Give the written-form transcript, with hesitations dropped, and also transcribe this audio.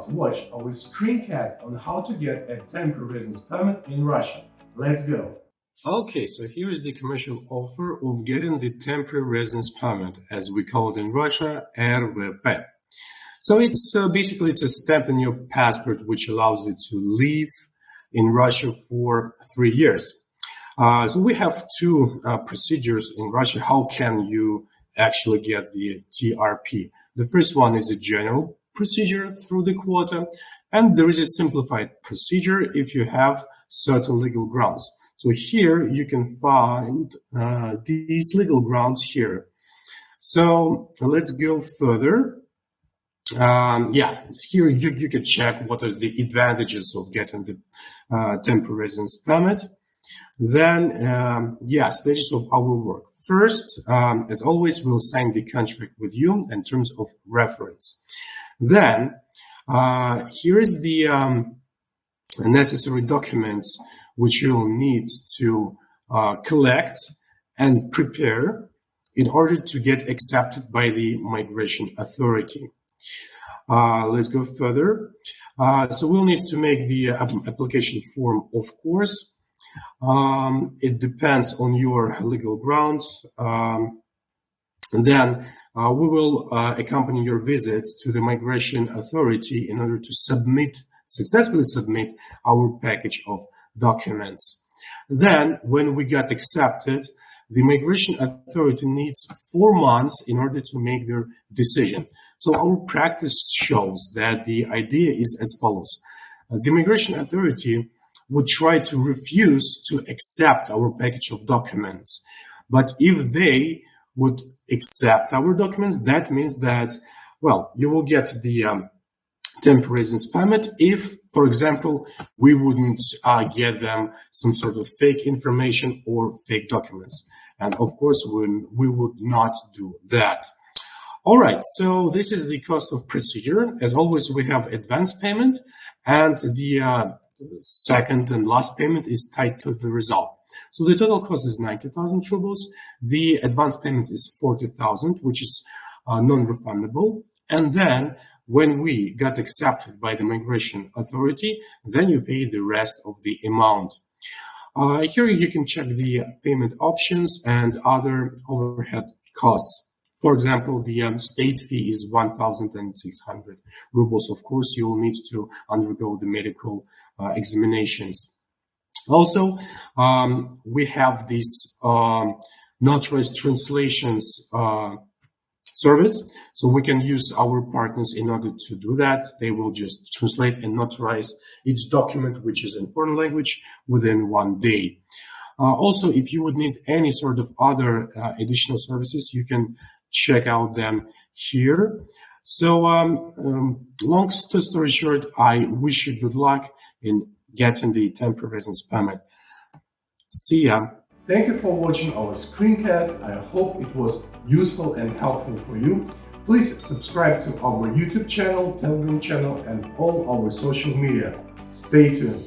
about to watch our screencast on how to get a temporary residence permit in Russia. Let's go! Okay, so here is the commercial offer of getting the temporary residence permit, as we call it in Russia, RVP. So it's basically a stamp in your passport which allows you to live in Russia for 3 years. So we have two procedures in Russia. How can you actually get the TRP? The first one is a general procedure through the quota, and there is a simplified procedure if you have certain legal grounds. So here you can find these legal grounds here. So let's go further. Here you can check what are the advantages of getting the temporary residence permit. Then, stages of our work. First, as always, we'll sign the contract with you in terms of reference. Then, here is the necessary documents which you'll need to collect and prepare in order to get accepted by the migration authority. Let's go further. So we'll need to make the application form, of course. It depends on your legal grounds. And then we will accompany your visit to the migration authority in order to successfully submit our package of documents. Then, when we get accepted, the migration authority needs 4 months in order to make their decision. So our practice shows that the idea is as follows. The migration authority would try to refuse to accept our package of documents. But if they would accept our documents, that means that, well, you will get the temporary residence permit if, for example, we wouldn't get them some sort of fake information or fake documents. And of course, we would not do that. All right, so this is the cost of procedure. As always, we have advance payment, and the second and last payment is tied to the result. So the total cost is 90,000 rubles. The advance payment is 40,000, which is non-refundable. And then when we got accepted by the migration authority, then you pay the rest of the amount. Here you can check the payment options and other overhead costs. For example, the state fee is 1,600 rubles. Of course, you will need to undergo the medical examinations. Also, we have this notarized translations service. So we can use our partners in order to do that. They will just translate and notarize each document, which is in foreign language, within 1 day. Also, if you would need any sort of other additional services, you can check out them here. So long story short, I wish you good luck in getting the temporary residence permit. See ya. Thank you for watching our screencast. I hope it was useful and helpful for you. Please subscribe to our YouTube channel, Telegram channel, and all our social media. Stay tuned.